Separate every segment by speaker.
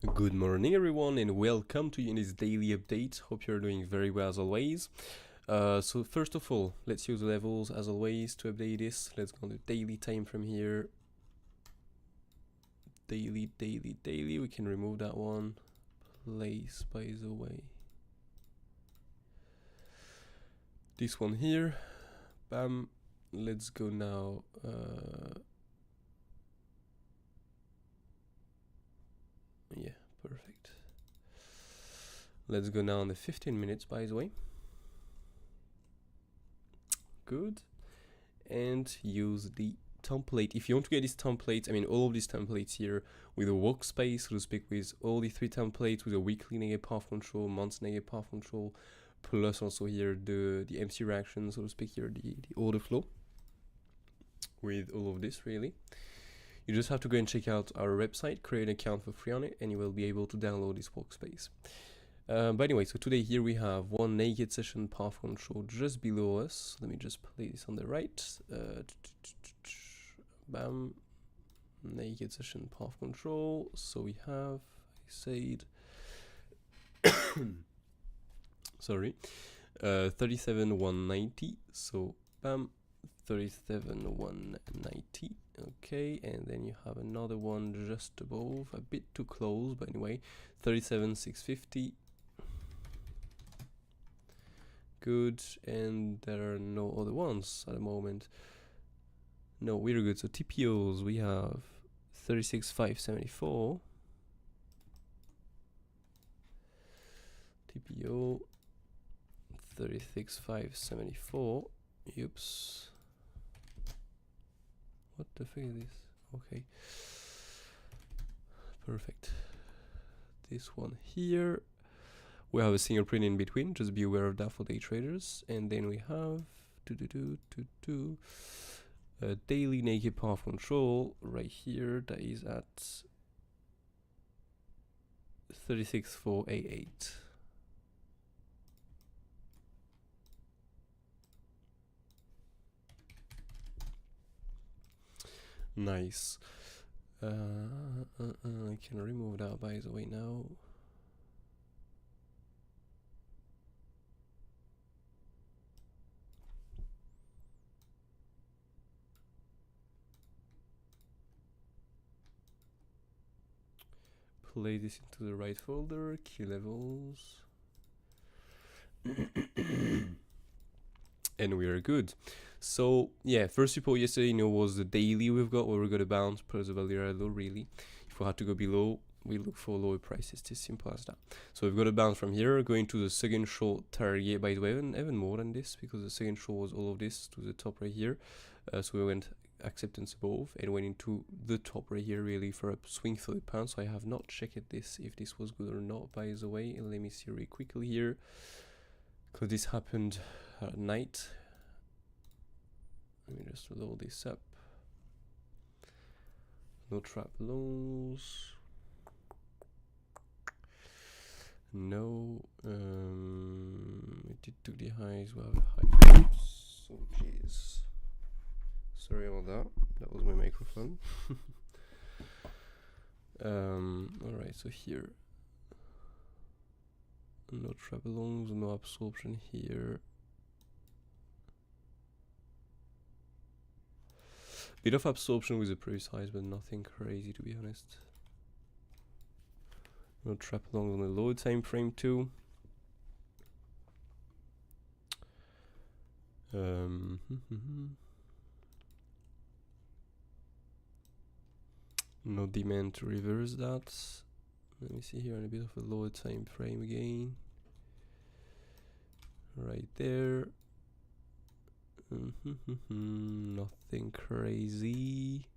Speaker 1: Good morning everyone and welcome to this daily update. Hope you're doing very well as always. So first of all, let's use the levels as always to update this. Let's go to daily time from here. Daily. We can remove that one. Place, by the way. This one here. Bam. Let's go now. Yeah, perfect. Let's go now on the 15 minutes, by the way. Good. And use the template. If you want to get these templates, I mean all of these templates here with a workspace, so to speak, with all the 3 templates with a weekly negative path control, month's negative path control, plus also here the MC reaction, so to speak, here the order flow with all of this really. You just have to go and check out our website, create an account for free on it, and you will be able to download this workspace. But anyway, so today here we have one naked session path control just below us. Let me just play this on the right. Bam, naked session path control. So we have, I said, sorry, 37,190. So bam, 37,190. Okay, and then you have another one just above, a bit too close, but anyway, 37,650. Good, and there are no other ones at the moment. No, we're good. So TPOs, we have 36,574. TPO 36,574. Oops. What the fuck is this? Okay. Perfect. This one here. We have a single print in between, just be aware of that for day traders. And then we have a daily naked path control right here that is at 36,488. Nice. I can remove that by the way now. Play this into the right folder, key levels. And we are good. So yeah, first report yesterday, was the daily we've got where we're gonna bounce plus the value low really. If we had to go below, we look for lower prices. It's as simple as that. So we've got a bounce from here, going to the second short target, by the way, even more than this, because the second short was all of this to the top right here. So we went acceptance above and went into the top right here really for a swing for the pound. So I have not checked this if this was good or not, by the way. And let me see really quickly here, because this happened at night. Let me just load this up. No trap lows. No. It took the highs. We have high. So jeez. Sorry about that. That was my microphone. Alright, so here. No trap longs, no absorption here. Bit of absorption with the previous highs, but nothing crazy to be honest. No trap longs on the lower time frame too. No demand to reverse that. Let me see here on a bit of a lower time frame again. Right there. Nothing crazy.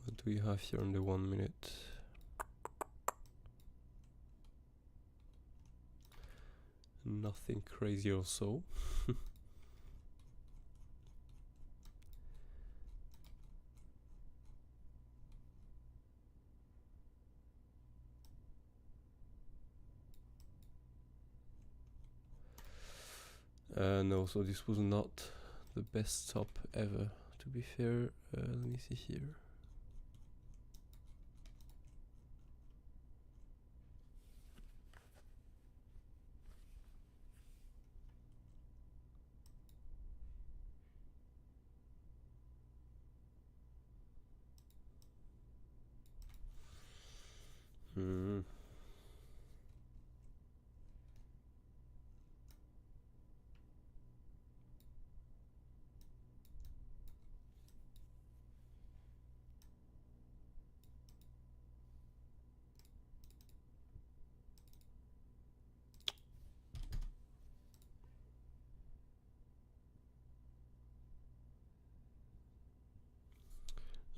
Speaker 1: What do we have here on the 1 minute? Nothing crazy also. No, so this was not the best stop ever, to be fair. Let me see here.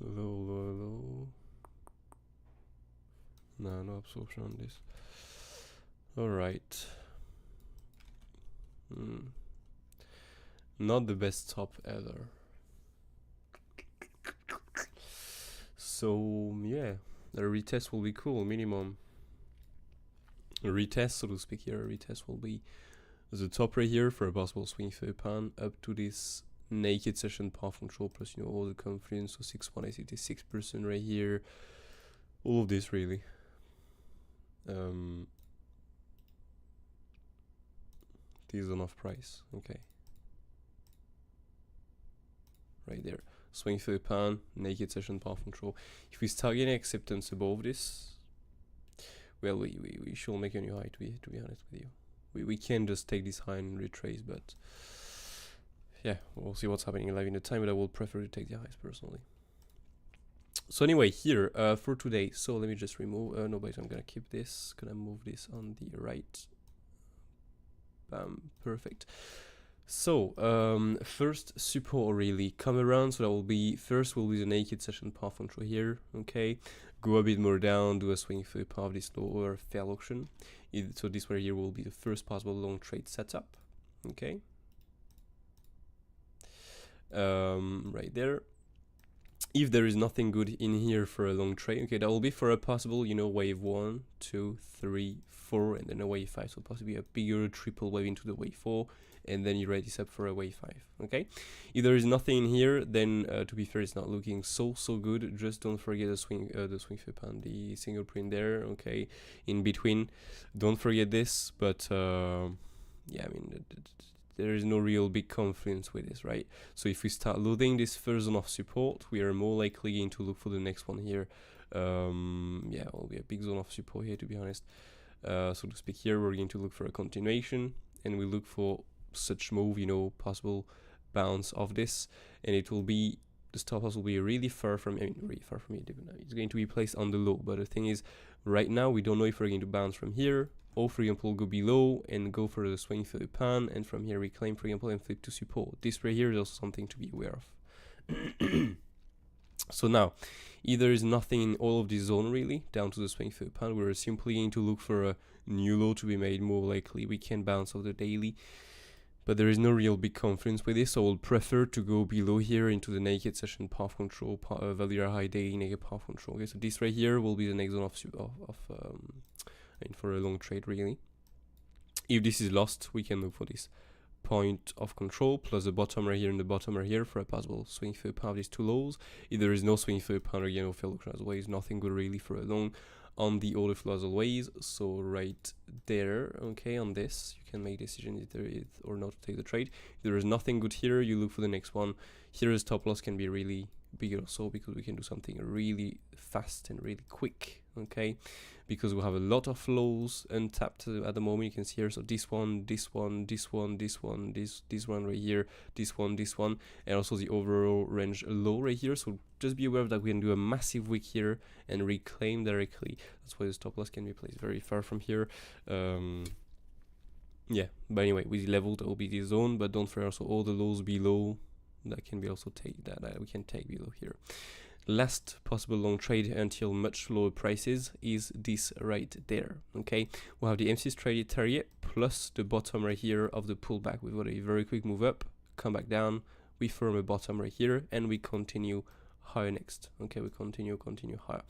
Speaker 1: Low. No absorption on this. Alright. Not the best top ever. So yeah, a retest will be cool, minimum. A retest, so to speak here, a retest will be the top right here for a possible swing for a pan up to this naked session path control plus, you know, all the confidence, so 6.86% right here. All of this really. This is enough price, okay. Right there. Swing for a pan, naked session path control. If we start getting acceptance above this, well, we should make a new high, to be honest with you. We can just take this high and retrace, but yeah, we'll see what's happening live in the time, but I will prefer to take the highs personally. So anyway, here for today, so let me just remove, no, but I'm gonna keep this, gonna move this on the right. Bam, perfect. So first support really come around, so that will be first will be the naked session path control here, okay, go a bit more down, do a swing for a path this lower fail auction. So this right here will be the first possible long trade setup, okay. Right there. If there is nothing good in here for a long trade, okay, that will be for a possible, you know, wave 1, 2, 3, 4, and then a wave 5. So possibly a bigger triple wave into the wave 4, and then you ready this up for a wave 5. Okay. If there is nothing in here, then to be fair, it's not looking so good. Just don't forget the swing flip and the single print there. Okay, in between, don't forget this. But yeah, I mean. There is no real big confluence with this, right? So if we start loading this first zone of support, we are more likely going to look for the next one here. Yeah, it will be a big zone of support here, to be honest. So to speak here, we're going to look for a continuation, and we look for such move, you know, possible bounce of this, and it will be, the stop loss will be really far from, I mean, really far from it. It's going to be placed on the low, but the thing is, right now, we don't know if we're going to bounce from here, or for example go below and go for the swing for the pan, and from here reclaim for example and flip to support. This right here is also something to be aware of. So now, if there is nothing in all of this zone really down to the swing for the pan, we're simply going to look for a new low to be made. More likely we can bounce off the daily, but there is no real big confidence with this, so I will prefer to go below here into the naked session path control, value high daily naked path control. Okay, so this right here will be the next zone of and for a long trade really. If this is lost, we can look for this point of control plus the bottom right here and the bottom right here for a possible swing for a pound. These two lows. If there is no swing for a pound, again, no fail auction as always, nothing good really for a long on the order flow as always. So right there, okay, on this you can make decision if there is or not to take the trade. If there is nothing good here, you look for the next one. Here the stop loss can be really big also, because we can do something really fast and really quick, okay, because we have a lot of flows untapped at the moment. You can see here, so this one, this one, this one, this one, this one right here, this one, and also the overall range low right here. So just be aware that we can do a massive wick here and reclaim directly. That's why the stop loss can be placed very far from here. Yeah, but anyway, with the level that will be the zone, but don't forget also all the lows below that can be also take that we can take below here. Last possible long trade until much lower prices is this right there, okay. We'll have the MC's traded target plus the bottom right here of the pullback. We've got a very quick move up, come back down, we form a bottom right here, and we continue higher next, okay. We continue higher.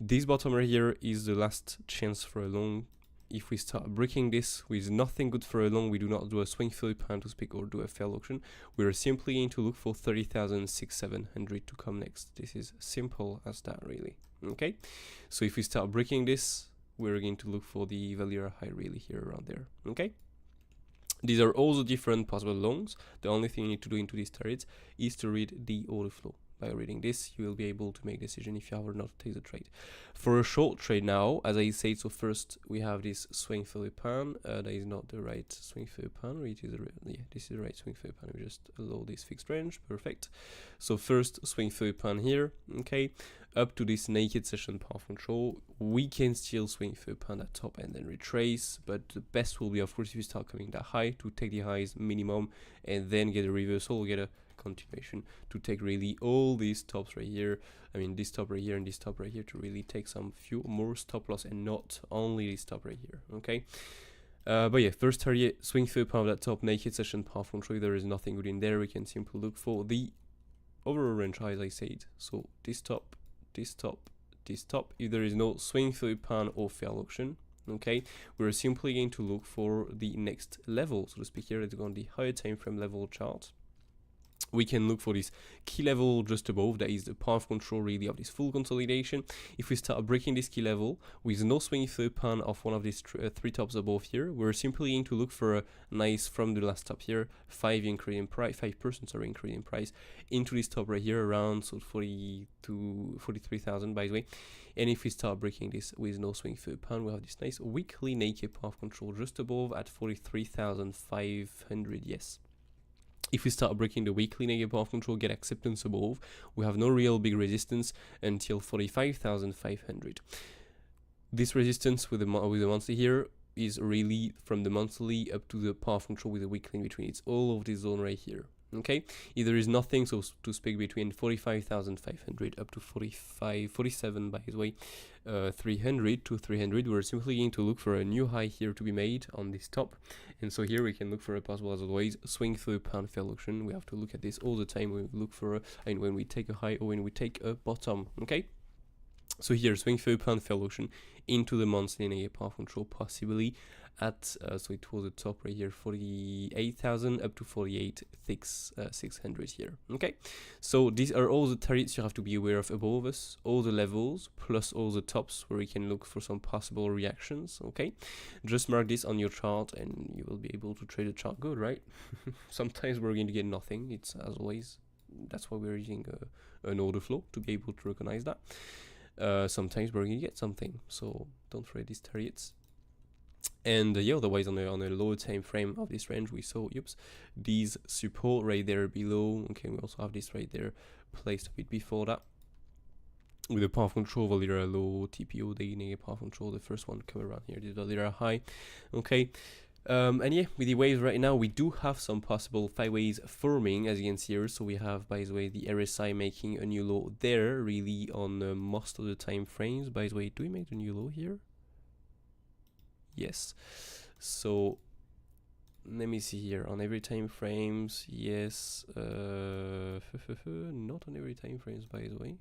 Speaker 1: This bottom right here is the last chance for a long if we start breaking this with nothing good for a long, we do not do a swing failure pan to speak or do a fail auction. We are simply going to look for 30,700 to come next. This is simple as that, really. Okay, so if we start breaking this, we're going to look for the value high really here around there. Okay, these are all the different possible longs. The only thing you need to do into these trades is to read the order flow. By reading this, you will be able to make a decision if you have or not to take the trade. For a short trade now, as I said, so first we have this swing failure pan. That is not the right swing failure pan, or it is yeah, this is the right swing failure pan. We just allow this fixed range, perfect. So first swing failure pan here, okay, up to this naked session path control. We can still swing failure pan at top and then retrace, but the best will be, of course, if you start coming that high, to take the highs minimum and then get a reversal, or get a continuation to take really all these tops right here. I mean, this top right here and this top right here, to really take some few more stop loss and not only this top right here. Okay, but yeah, first target swing failure pan of that top naked session path control. There is nothing good in there. We can simply look for the overall range high, as I said. So this top, this top, this top. If there is no swing failure pan or fail auction, okay, we're simply going to look for the next level, so to speak. Here it's going to be higher time frame level chart. We can look for this key level just above, that is the path control really of this full consolidation. If we start breaking this key level with no swing failure pan of one of these three tops above here, we're simply going to look for a nice, from the last top here, 5% increase in price into this top right here around, so 40 to 43,000 by the way. And if we start breaking this with no swing failure pan, we have this nice weekly naked path control just above at 43,500. Yes. If we start breaking the weekly negative path control, get acceptance above, we have no real big resistance until 45,500. This resistance with the monthly here is really from the monthly up to the path control with the weekly in between. It's all of this zone right here. Okay, if there is nothing, so to speak, between 45,500 up to 47 by the way, 300 to 300, we're simply going to look for a new high here to be made on this top. And so here we can look for a possible, as always, swing failure pan fail auction. We have to look at this all the time when we look for and when we take a high or when we take a bottom. Okay, so here swing failure pan fail auction into the monthly negative path control, possibly at so it was the top right here, 48,000 up to 48,600 here. Okay, so these are all the targets you have to be aware of above us, all the levels plus all the tops where we can look for some possible reactions. Okay, just mark this on your chart and you will be able to trade the chart good, right? Sometimes we're going to get nothing. It's, as always, that's why we're using an order flow to be able to recognize that. Sometimes we're going to get something, so don't trade these targets. And yeah, otherwise on a lower time frame of this range, we saw these support right there below. Okay, we also have this right there placed a bit before that with the path control value low, TPO, the negative path control, the first one come around here, this value high. Okay, and yeah, with the waves right now, we do have some possible 5 waves forming, as you can see here. So we have, by the way, the RSI making a new low there, really on most of the time frames. By the way, do we make the new low here? Yes. So let me see here on every time frames. Yes, not on every time frames, by the way.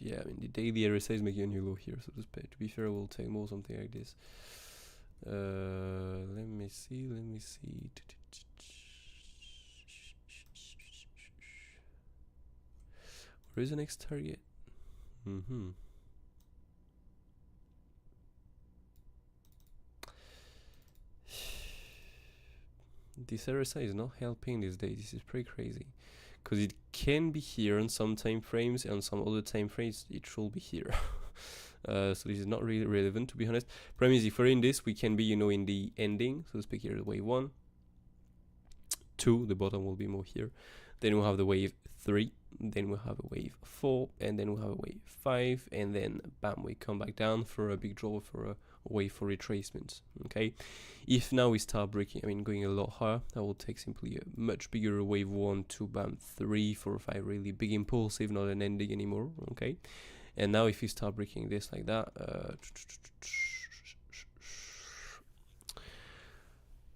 Speaker 1: Yeah, I mean the daily RSI is making a new low here, so to be fair, we'll take more something like this. Let me see. Where is the next target? This RSI is not helping these days. This is pretty crazy, because it can be here on some time frames, and on some other time frames it should be here. So this is not really relevant, to be honest. Problem is, if we're in this, we can be, you know, in the ending, so to speak, here, the wave 1, 2, the bottom will be more here. Then we'll have the wave 3, then we'll have a wave 4, and then we'll have a wave 5, and then bam, we come back down for a big draw, for a wave for retracement. Okay, if now we start breaking, I mean going a lot higher, that will take simply a much bigger wave 1, 2, bam, 3, 4, 5, really big impulsive, not an ending anymore. Okay, and now if you start breaking this like that,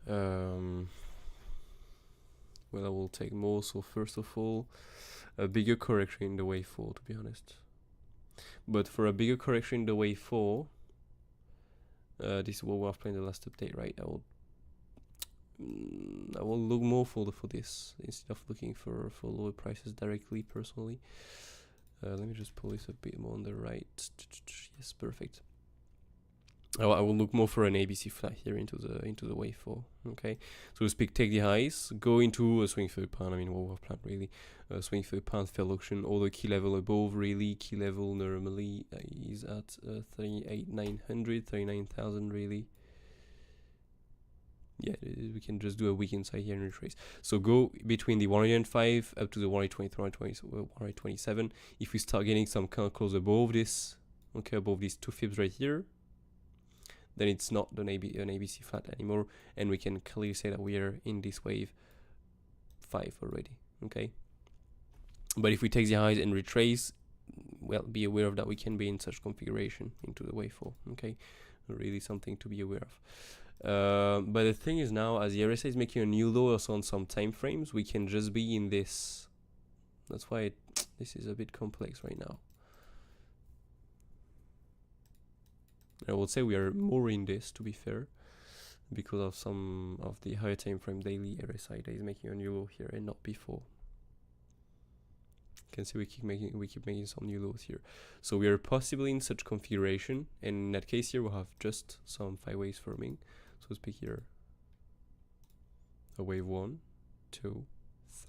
Speaker 1: Well, I will take more. So first of all, a bigger correction in the wave 4, to be honest. But for a bigger correction in the wave 4, this is what we've played in the last update, right? I will look more for this instead of looking for lower prices directly. Personally, let me just pull this a bit more on the right. Yes, perfect. I will look more for an ABC flat here into the wave 4. Okay, so to speak, take the highs, go into a swing third pound. I mean, what we've planned really, swing third pound, fair auction, or the key level above. Really, key level normally is at 38,900, 39,000 really. Yeah, we can just do a weak inside here and retrace. So go between the 105 up to the 123, 127. If we start getting some kind of close above this, okay, above these 2 fibs right here, then it's not an ABC flat anymore, and we can clearly say that we are in this wave 5 already. Okay, but if we take the highs and retrace, well, be aware of that we can be in such configuration into the wave 4. Okay, really something to be aware of. But the thing is now, as the RSI is making a new low also on some time frames, we can just be in this. That's why this is a bit complex right now. I would say we are more in this, to be fair, because of some of the higher time frame daily RSI that is making a new low here and not before. You can see we keep making some new lows here. So we are possibly in such configuration, and in that case here we'll have just some 5 waves forming. So let's pick here a wave 1, 2,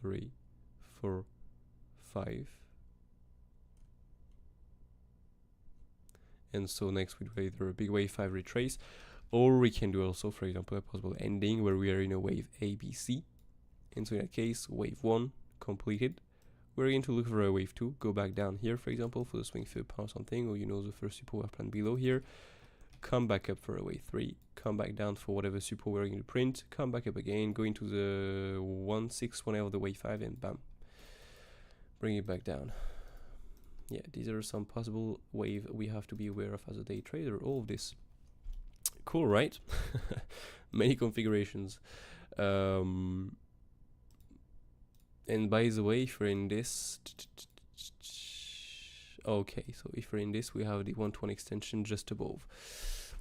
Speaker 1: 3, 4, 5. And so next we'd either a big wave 5 retrace, or we can do also, for example, a possible ending where we are in a wave ABC. And so in that case, wave 1 completed. We're going to look for a wave 2, go back down here, for example, for the swing third pound something, or the first support we've planned below here. Come back up for a wave 3, come back down for whatever support we're going to print, come back up again, go into the 161 of the wave 5, and bam, bring it back down. Yeah, these are some possible wave we have to be aware of as a day trader. All of this, cool, right? Many configurations. And by the way, if we're in this, okay, so if we're in this, we have the 1-to-1 extension just above.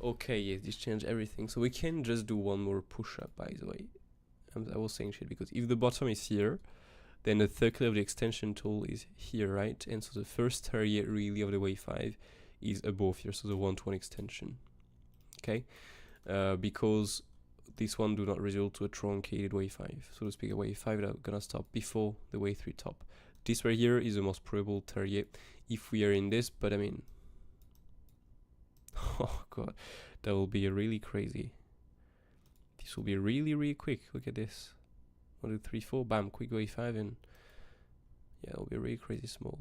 Speaker 1: Okay, yes, this changed everything. So we can just do one more push up, by the way. I was saying shit because if the bottom is here, then the circle of the extension tool is here, right? And so the first target really of the wave 5 is above here, so the 1-to-1 extension. Okay, because this one do not result to a truncated wave 5, so to speak, a wave 5 that gonna stop before the wave 3 top. This right here is the most probable target if we are in this, but I mean, oh god, that will be really crazy. This will be really quick. Look at this. 1, 2, 3, 4, bam, quick wave 5, and yeah, it'll be really crazy small.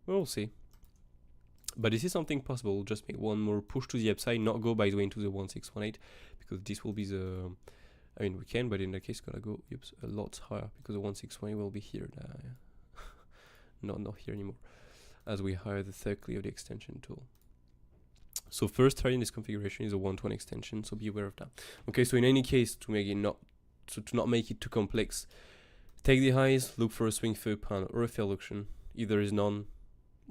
Speaker 1: We'll see. But this is something possible. Just make one more push to the upside, not go by the way into the 1618, because this will be the, I mean we can, but in that case gonna go a lot higher, because the 1620 will be here, not here anymore, as we hire the circle of the extension tool. So first target in this configuration is a 1-to-1 extension, so be aware of that. Okay, so in any case, to make it to not make it too complex, take the highs, look for a swing third pound or a failed auction. If there is none,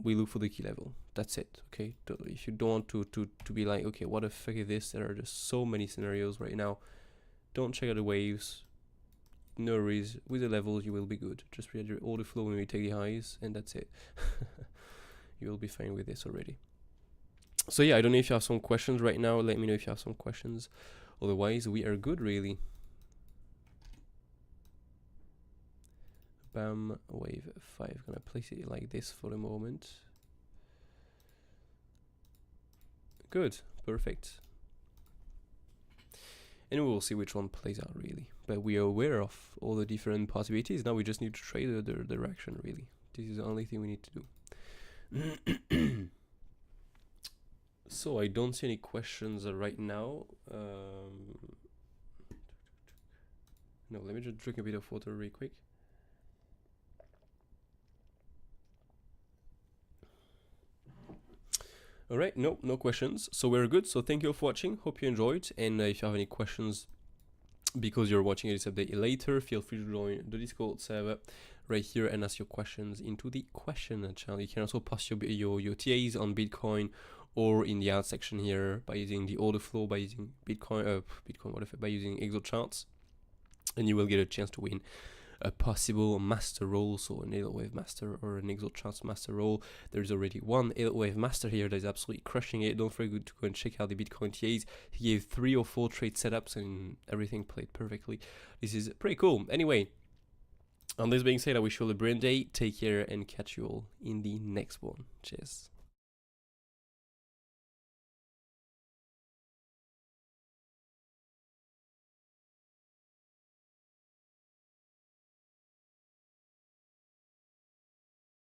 Speaker 1: we look for the key level. That's it. Okay, if you don't want to be like, okay, what the fuck is this? There are just so many scenarios right now. Don't check out the waves. No worries, with the levels you will be good. Just read your order flow when we take the highs, and that's it. You will be fine with this already. So yeah, I don't know if you have some questions right now. Let me know if you have some questions. Otherwise, we are good, really. Bam, wave 5. Gonna place it like this for the moment. Good, perfect. And we'll see which one plays out, really. But we are aware of all the different possibilities. Now we just need to trade the direction, really. This is the only thing we need to do. So I don't see any questions right now. No, let me just drink a bit of water really quick. All right, no questions. So we're good. So thank you all for watching. Hope you enjoyed. And if you have any questions because you're watching this update later, feel free to join the Discord server right here and ask your questions into the question channel. You can also post your TAs on Bitcoin or in the art section here by using the order flow, by using Bitcoin whatever, by using MOONCHARTS, and you will get a chance to win a possible master role, so an Elliott Wave master or an MOONCHARTS master role. There's already one Elliott Wave master here that is absolutely crushing it. Don't forget to go and check out the Bitcoin TAs. He gave 3 or 4 trade setups and everything played perfectly. This is pretty cool. Anyway, on this being said, I wish you all a brilliant day. Take care and catch you all in the next one. Cheers.